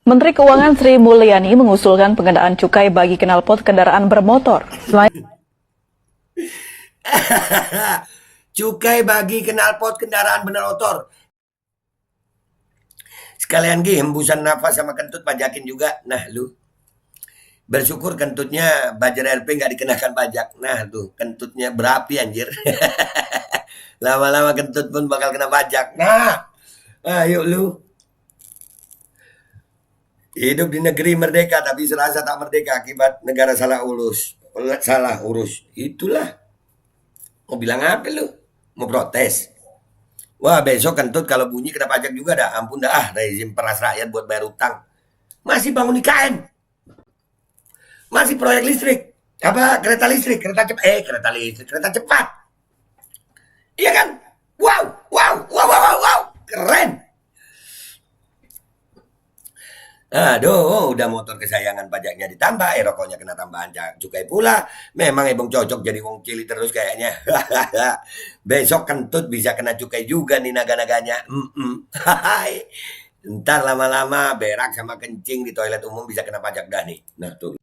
Menteri Keuangan Sri Mulyani mengusulkan pengenaan cukai bagi knalpot kendaraan bermotor. Cukai bagi knalpot kendaraan bermotor. Sekalian hembusan nafas sama kentut pajakin juga. Nah lu, bersyukur kentutnya Bajar RP nggak dikenakan pajak. Nah tuh, kentutnya berapi anjir. Lama-lama kentut pun bakal kena pajak. Nah, ayo lu. Hidup di negeri merdeka tapi serasa tak merdeka akibat negara salah urus. Itulah. Mau bilang apa lu? Mau protes? Wah besok kentut kalau bunyi kena pajak juga dah. Ampun dah, rezim peras rakyat buat bayar utang. Masih bangun IKN. Masih proyek listrik. Apa kereta listrik, kereta cepat. Iya kan? Wow. Keren. Aduh, udah motor kesayangan pajaknya ditambah, rokoknya kena tambahan cukai pula. Memang Ebong cocok jadi wong cili terus kayaknya. Besok kentut bisa kena cukai juga nih naga-naganya. Ntar lama-lama berak sama kencing di toilet umum bisa kena pajak dah nih. Nah tuh.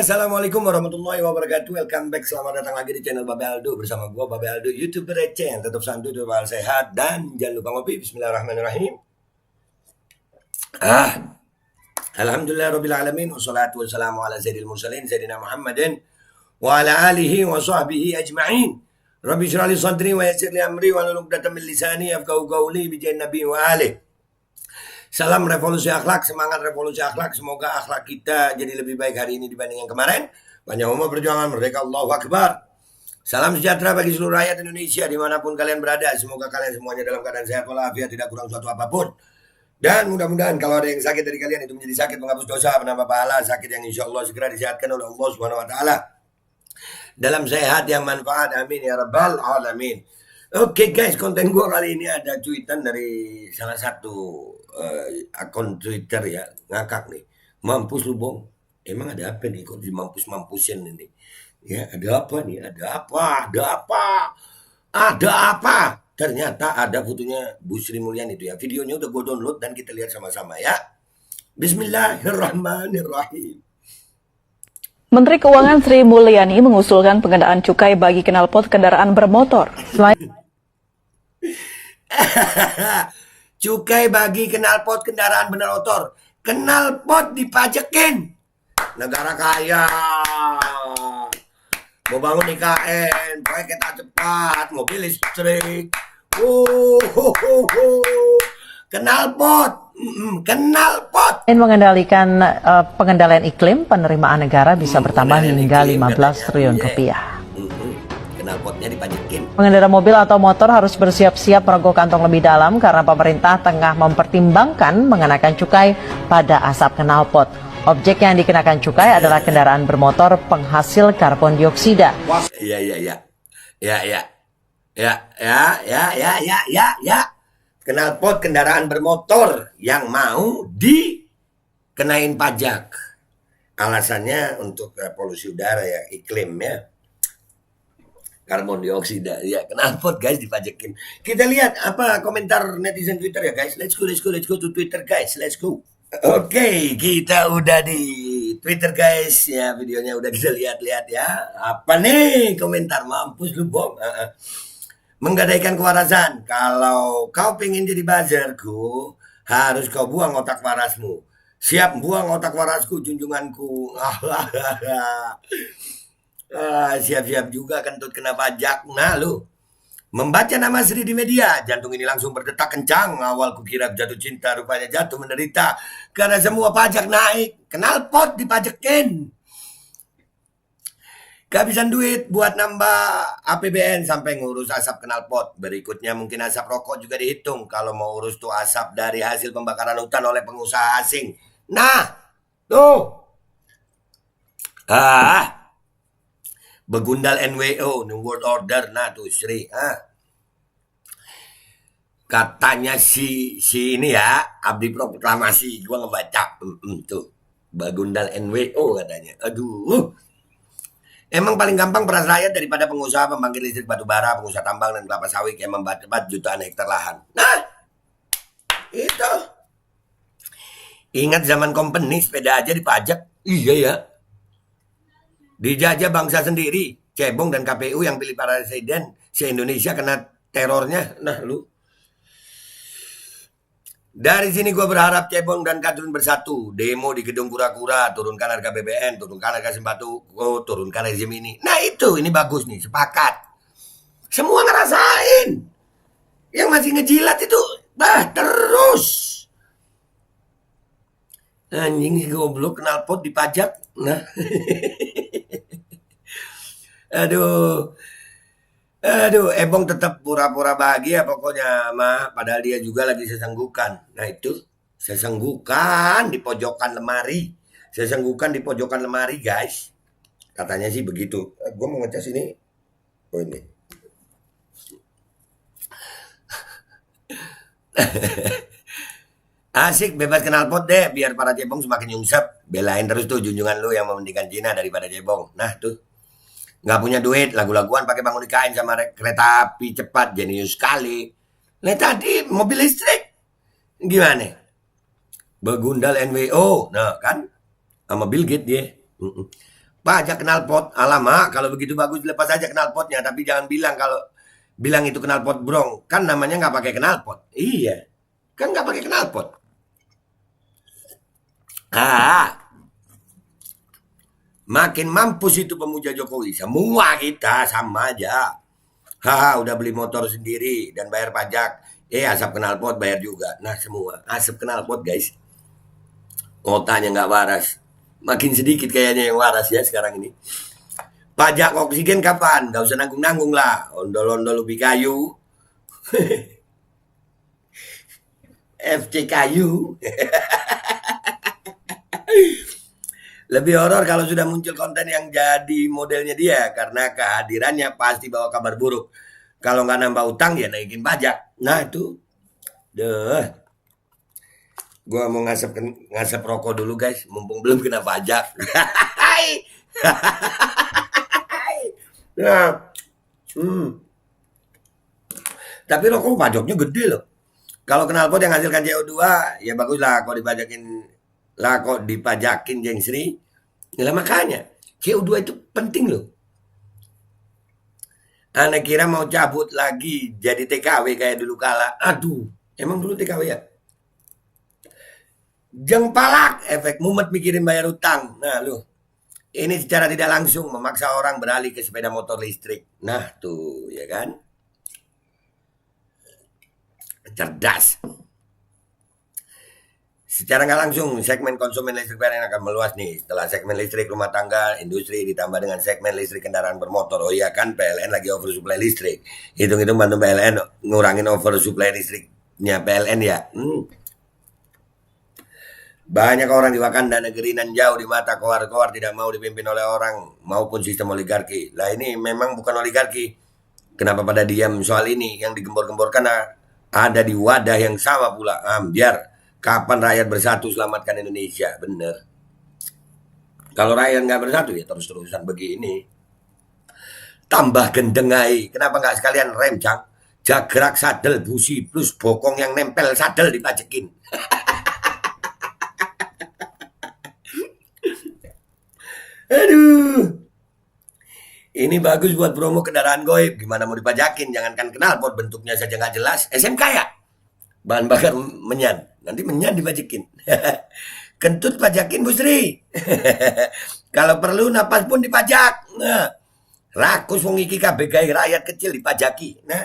Assalamualaikum warahmatullahi wabarakatuh. Welcome back. Selamat datang lagi di channel Babe Aldo bersama gua Babe Aldo, YouTuber receh yang tetap santuy, tetap sehat dan jangan lupa ngopi. Bismillahirrahmanirrahim. Alhamdulillah rabbil alamin wassalatu wassalamu ala sayyidil mursalin sayyidina Muhammadin wa ala alihi wa sahbihi ajma'in. Rabbi shrah li sadri wa yassir li amri wa hlul 'uqdatam min lisani yafqahu qawli bi jahin nabi wa alihi. Salam revolusi akhlak, semangat revolusi akhlak. Semoga akhlak kita jadi lebih baik hari ini dibanding yang kemarin. Panjang umur perjuangan merdeka, Allahu Akbar. Salam sejahtera bagi seluruh rakyat Indonesia dimanapun kalian berada. Semoga kalian semuanya dalam keadaan sehat walafiat, tidak kurang suatu apapun. Dan mudah-mudahan kalau ada yang sakit dari kalian itu menjadi sakit menghapus dosa, menambah pahala, sakit yang insya Allah segera disehatkan oleh Allah Subhanahu Wa Taala. Dalam sehat yang manfaat, amin ya rabbal alamin. Oke guys, konten gue kali ini ada cuitan dari salah satu akun Twitter ya, ngakak nih. Mampus lu Bong. Emang ada apa nih kok dimampus-mampusin ini? Ya, ada apa nih? Ada apa? Ternyata ada fotonya Bu Sri Mulyani itu ya. Videonya udah gue download dan kita lihat sama-sama ya. Bismillahirrahmanirrahim. Menteri Keuangan Sri Mulyani mengusulkan pengenaan cukai bagi knalpot kendaraan bermotor. Cukai bagi knalpot kendaraan bermotor. Knalpot dipajekin. Negara kaya. Mau bangun IKN, proyek kereta cepat, mobil listrik. Knalpot. Selain mengendalikan pengendalian iklim, penerimaan negara bisa bertambah hingga 15 triliun rupiah. Knalpotnya dipajekin. Pengendara mobil atau motor harus bersiap-siap merogoh kantong lebih dalam karena pemerintah tengah mempertimbangkan mengenakan cukai pada asap knalpot. Objek yang dikenakan cukai adalah kendaraan bermotor penghasil karbon dioksida. Knalpot kendaraan bermotor yang mau dikenain pajak. Alasannya untuk polusi udara ya, iklim ya. Karbon dioksida ya, knalpot guys dipajekin. Kita lihat apa komentar netizen Twitter ya guys. Let's go to Twitter guys. Let's go. Oke, kita udah di Twitter guys ya, videonya udah kita lihat-lihat ya. Apa nih komentar? Mampus lu Bong. Menggadaikan kewarasan. Kalau kau pengen jadi buzzerku, harus kau buang otak warasmu. Siap buang otak warasku, junjunganku. Siap-siap juga kentut kena pajak. Nah lu, Membaca nama Sri di media, jantung ini langsung berdetak kencang. Awal kukira jatuh cinta, rupanya jatuh menderita. Karena semua pajak naik, knalpot dipajekin. Kehabisan duit buat nambah APBN sampai ngurus asap knalpot. Berikutnya mungkin asap rokok juga dihitung. Kalau mau urus tuh asap dari hasil pembakaran hutan oleh pengusaha asing. Nah, tuh. Begundal NWO, New World Order, nah tuh Sri. Katanya si ini ya, Abdi Proklamasi, gua ngebaca. Tuh, Begundal NWO katanya. Aduh. Emang paling gampang peras rakyat daripada pengusaha pembangkit listrik batu bara, pengusaha tambang dan kelapa sawit yang membabat jutaan hektar lahan. Nah, itu. Ingat zaman company sepeda aja dipajak. Iya ya. Dijajah bangsa sendiri. Cebong dan KPU yang pilih para presiden se-Indonesia kena terornya. Nah lu. Dari sini gue berharap Cebong dan Kadrun bersatu. Demo di gedung kura-kura. Turunkan harga BBM. Turunkan harga sembako. Turunkan rezim ini. Nah itu. Ini bagus nih. Sepakat. Semua ngerasain. Yang masih ngejilat itu. Terus. Anjing goblok knalpot dipajak. Nah. Aduh, Ebong tetap pura-pura bahagia pokoknya, mah. Padahal dia juga lagi sesenggukan. Nah itu, sesenggukan di pojokan lemari. Sesenggukan di pojokan lemari, guys. Katanya sih begitu. Gue mau ngecas ini. Oh ini. Asik, bebas knalpot deh. Biar para cebong semakin nyungsep. Belain terus tuh junjungan lu yang mementingkan Cina daripada cebong. Nah tuh. Nggak punya duit, lagu-laguan pakai bangun IKN sama kereta api cepat, jenius sekali. Nah tadi mobil listrik, gimana? Begundal NWO, nah kan, sama Bill Gates dia. Pajak knalpot, alamak kalau begitu bagus lepas aja knalpotnya, tapi jangan bilang itu knalpot brong, kan namanya nggak pakai knalpot. Iya, kan nggak pakai knalpot. Makin mampus itu pemuja Jokowi. Semua kita sama aja. Udah beli motor sendiri dan bayar pajak. Asap knalpot bayar juga. Nah semua asap knalpot guys. Otaknya nggak waras. Makin sedikit kayaknya yang waras ya sekarang ini. Pajak oksigen kapan? Gak usah nanggung-nanggung lah. Ondol-ondol ubi kayu. FC kayu. Lebih horor kalau sudah muncul konten yang jadi modelnya dia. Karena kehadirannya pasti bawa kabar buruk. Kalau nggak nambah utang ya naikin pajak. Nah itu. Gua mau ngasap rokok dulu guys. Mumpung belum kena pajak. Nah. Tapi rokok pajaknya gede loh. Kalau knalpot yang hasilkan CO2 ya bagus lah kalau dipajakin Jeng Sri. Ya makanya CO2 itu penting loh. Anak kira mau cabut lagi jadi TKW kayak dulu kala. Aduh, emang dulu TKW ya? Jengpalak, efek mumet mikirin bayar utang. Nah loh, ini secara tidak langsung memaksa orang beralih ke sepeda motor listrik. Nah tuh, ya kan? Cerdas. Secara nggak langsung, segmen konsumen listrik PLN akan meluas nih. Setelah segmen listrik rumah tangga, industri ditambah dengan segmen listrik kendaraan bermotor. Oh iya kan, PLN lagi oversupply listrik. Hitung-hitung bantu PLN ngurangin oversupply listriknya PLN ya. Banyak orang di Wakanda negeri nan jauh di mata kowar-kowar tidak mau dipimpin oleh orang maupun sistem oligarki. Lah ini memang bukan oligarki. Kenapa pada diam soal ini? Yang digembor-gemborkan ada di wadah yang sama pula. Biar kapan rakyat bersatu selamatkan Indonesia, bener. Kalau rakyat nggak bersatu ya terus-terusan begini. Tambah gendengai, kenapa nggak sekalian rem jagrak sadel busi plus bokong yang nempel sadel dipajekin. Aduh. Ini bagus buat promo kendaraan goib. Gimana mau dipajakin? Jangankan knalpot bentuknya saja nggak jelas. SMK ya? Bahan bakar menyan. Nanti menyan dipajakin. Kentut pajakin Bu Sri. Kalau perlu napas pun dipajak. Nah, rakus wong iki kabeh gawe rakyat kecil dipajaki. Nah,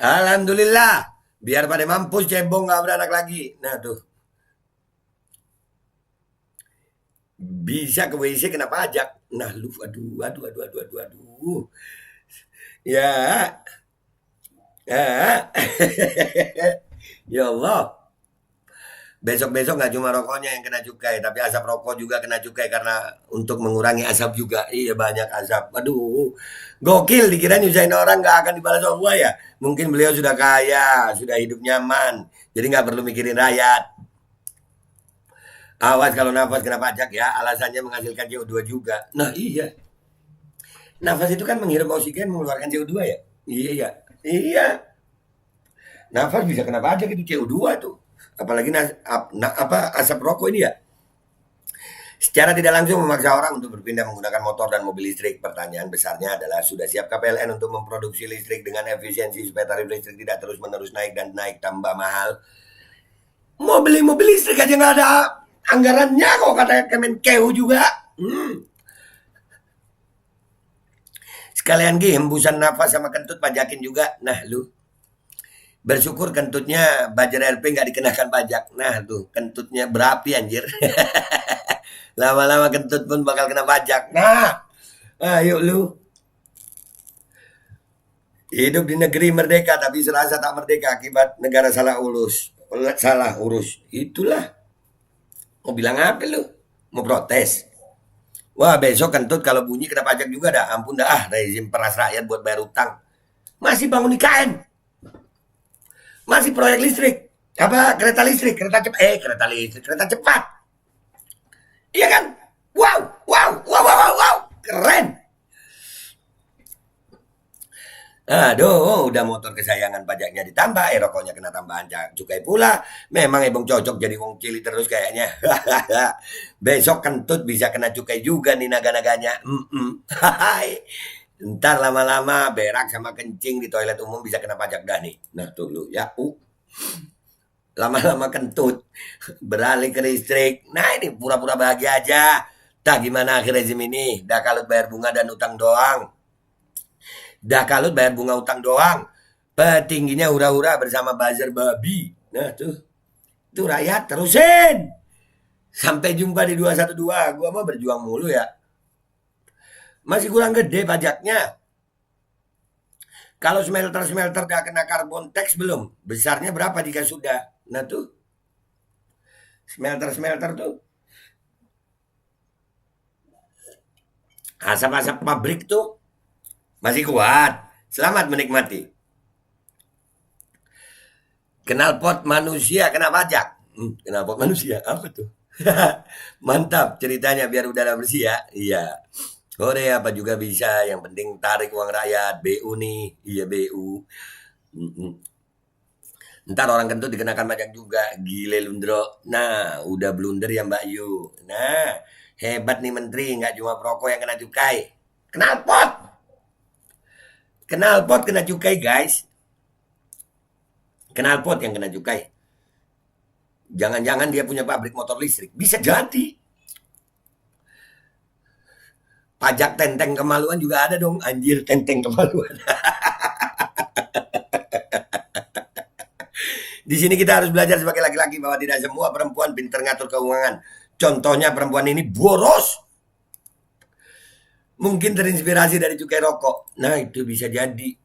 Alhamdulillah. Biar pada mampus cebong nggak beranak lagi. Nah tuh. Bisa ke WC kena pajak. Nah lu, aduh. Ya. Ya. Ya Allah. Besok-besok nggak cuma rokoknya yang kena cukai, tapi asap rokok juga kena cukai karena untuk mengurangi asap juga. Iya banyak asap. Aduh, gokil dikira nyusahin orang nggak akan dibalas Allah ya. Mungkin beliau sudah kaya, sudah hidup nyaman, jadi nggak perlu mikirin rakyat. Awas kalau nafas kena pajak ya, alasannya menghasilkan CO2 juga. Nah iya, nafas itu kan menghirup oksigen mengeluarkan CO2 ya. Iya, iya. Nafas bisa kena pajak itu CO2 tuh. Apalagi asap rokok ini ya. Secara tidak langsung memaksa orang untuk berpindah menggunakan motor dan mobil listrik. Pertanyaan besarnya adalah sudah siapkah PLN untuk memproduksi listrik dengan efisiensi supaya tarif listrik tidak terus-menerus naik dan naik tambah mahal? Mau beli mobil listrik aja nggak ada anggarannya kok kata Kemenkeu juga. Sekalian hembusan nafas sama kentut pajakin juga. Nah lu. Bersyukur kentutnya Bajar RP nggak dikenakan pajak. Nah tuh kentutnya berapi anjir. Lama-lama kentut pun bakal kena pajak. Nah, ayo lu. Hidup di negeri merdeka tapi serasa tak merdeka akibat negara salah urus. Itulah. Mau bilang apa lu? Mau protes? Wah besok kentut kalau bunyi kena pajak juga dah. Ampun dah rezim peras rakyat buat bayar utang. Masih bangun IKN. Masih proyek listrik. Apa kereta listrik, kereta cepat. Iya kan? Wow. Keren. Aduh, udah motor kesayangan pajaknya ditambah, rokoknya kena tambahan cukai pula. Memang Ebong cocok jadi wong cili terus kayaknya. Besok kentut bisa kena cukai juga nih naga-naganya. Ntar lama-lama berak sama kencing di toilet umum bisa kena pajak dah nih. Nah tuh lu ya. Lama-lama kentut beralih ke listrik. Nah ini pura-pura bahagia aja. Tah gimana akhir rezim ini? Dah kalut bayar bunga dan utang doang. Petingginya hura-hura bersama buzzer babi. Nah tuh. Itu rakyat terusin. Sampai jumpa di 212. Gua mau berjuang mulu ya. Masih kurang gede pajaknya. Kalau smelter gak kena carbon tax belum? Besarnya berapa jika sudah? Nah tuh. Smelter tuh. Asap-asap pabrik tuh. Masih kuat. Selamat menikmati. Knalpot manusia kena pajak. Knalpot manusia? Apa tuh? Mantap ceritanya biar udara bersih ya. Iya. Korea apa juga bisa, yang penting tarik uang rakyat, BU nih, iya BU. Ntar orang kentut dikenakan pajak juga, gile lundro. Nah, udah blunder ya Mbak Yu. Nah, hebat nih menteri, nggak cuma perokok yang kena cukai. Knalpot kena cukai guys. Knalpot yang kena cukai. Jangan-jangan dia punya pabrik motor listrik, bisa jadi. Pajak tenteng kemaluan juga ada dong. Anjir, tenteng kemaluan. Di sini kita harus belajar sebagai laki-laki bahwa tidak semua perempuan pintar ngatur keuangan. Contohnya perempuan ini boros. Mungkin terinspirasi dari cukai rokok. Nah, itu bisa jadi.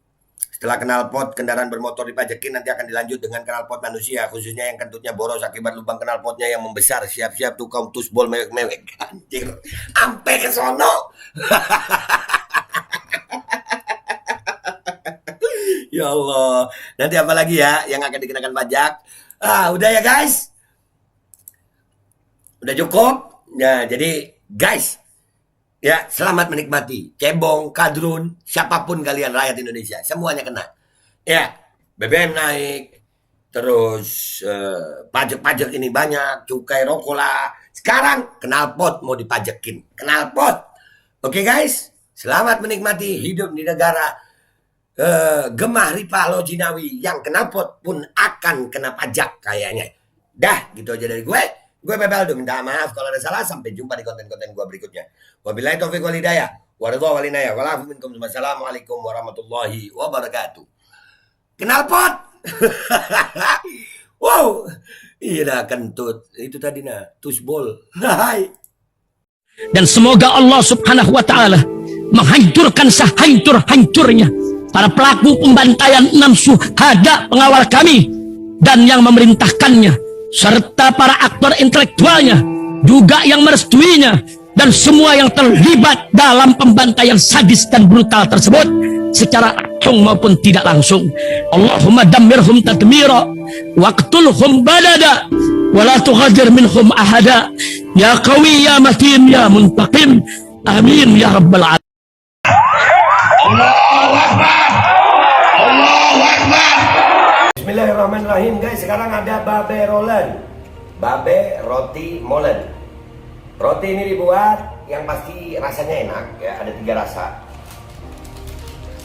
Setelah knalpot kendaraan bermotor dipajakin, nanti akan dilanjut dengan knalpot manusia, khususnya yang kentutnya boros akibat lubang knalpotnya yang membesar. Siap-siap tuh kaum tusbol mewek-mewek. Anjir, ampe ke sono. Ya Allah. Nanti apa lagi ya yang akan dikenakan pajak? Udah ya guys. Udah cukup. Ya, jadi guys, ya, selamat menikmati. Cebong, kadrun, siapapun kalian rakyat Indonesia, semuanya kena. Ya, BBM naik, terus pajak-pajak ini banyak, cukai rokok lah. Sekarang knalpot mau dipajakin, knalpot. Oke guys, selamat menikmati hidup di negara Gemah Ripah Lojinawi yang knalpot pun akan kena pajak kayaknya. Dah, gitu aja dari gue. Gue Bebeldo, minta maaf kalau ada salah. Sampai jumpa di konten-konten gue berikutnya. Wabillahi taufiq wal hidayah. Waridha wal inayah. Wassalamualaikum warahmatullahi wabarakatuh. knalpot. Wow, iya kentut. Itu tadi tusbol. Hai. Dan semoga Allah Subhanahu wa Ta'ala menghancurkan sehancur-hancurnya para pelaku pembantaian 6 syuhada pengawal kami dan yang memerintahkannya, serta para aktor intelektualnya juga yang merestuinya, dan semua yang terlibat dalam pembantaian sadis dan brutal tersebut secara langsung maupun tidak langsung. Allahumma dammirhum tadmira waqtulhum balada wala tughadir minhum ahada ya qawi ya matin ya muntaqim amin ya rabbal alamin. Bismillahirrahmanirrahim guys. Sekarang ada babe rolen, babe roti molen. Roti ini dibuat yang pasti rasanya enak ya, ada 3 rasa.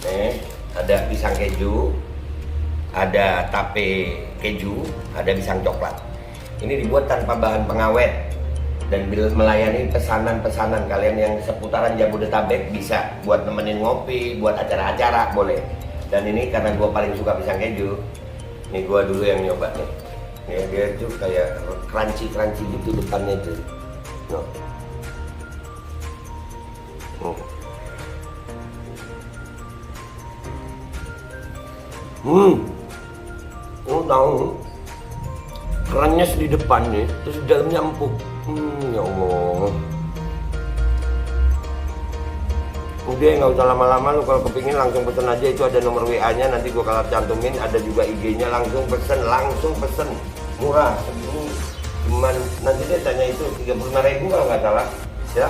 Nih, ada pisang keju, ada tape keju, ada pisang coklat. Ini dibuat tanpa bahan pengawet dan melayani pesanan-pesanan kalian yang seputaran Jabodetabek, bisa buat nemenin ngopi, buat acara-acara boleh. Dan ini karena gue paling suka pisang keju, nih gue dulu yang nyoba nih. Ya, dia tuh kayak crunchy gitu depannya tuh. No. Lu tahu kerannya di depan nih, terus di dalamnya empuk. Ya Allah. Udah nggak usah lama-lama, lu kalau kepingin langsung pesen aja, itu ada nomor WA-nya, nanti gua kalau cantumin, ada juga IG-nya, langsung pesen, murah. Cuman nanti dia tanya itu 35.000 kalau nggak salah, ya.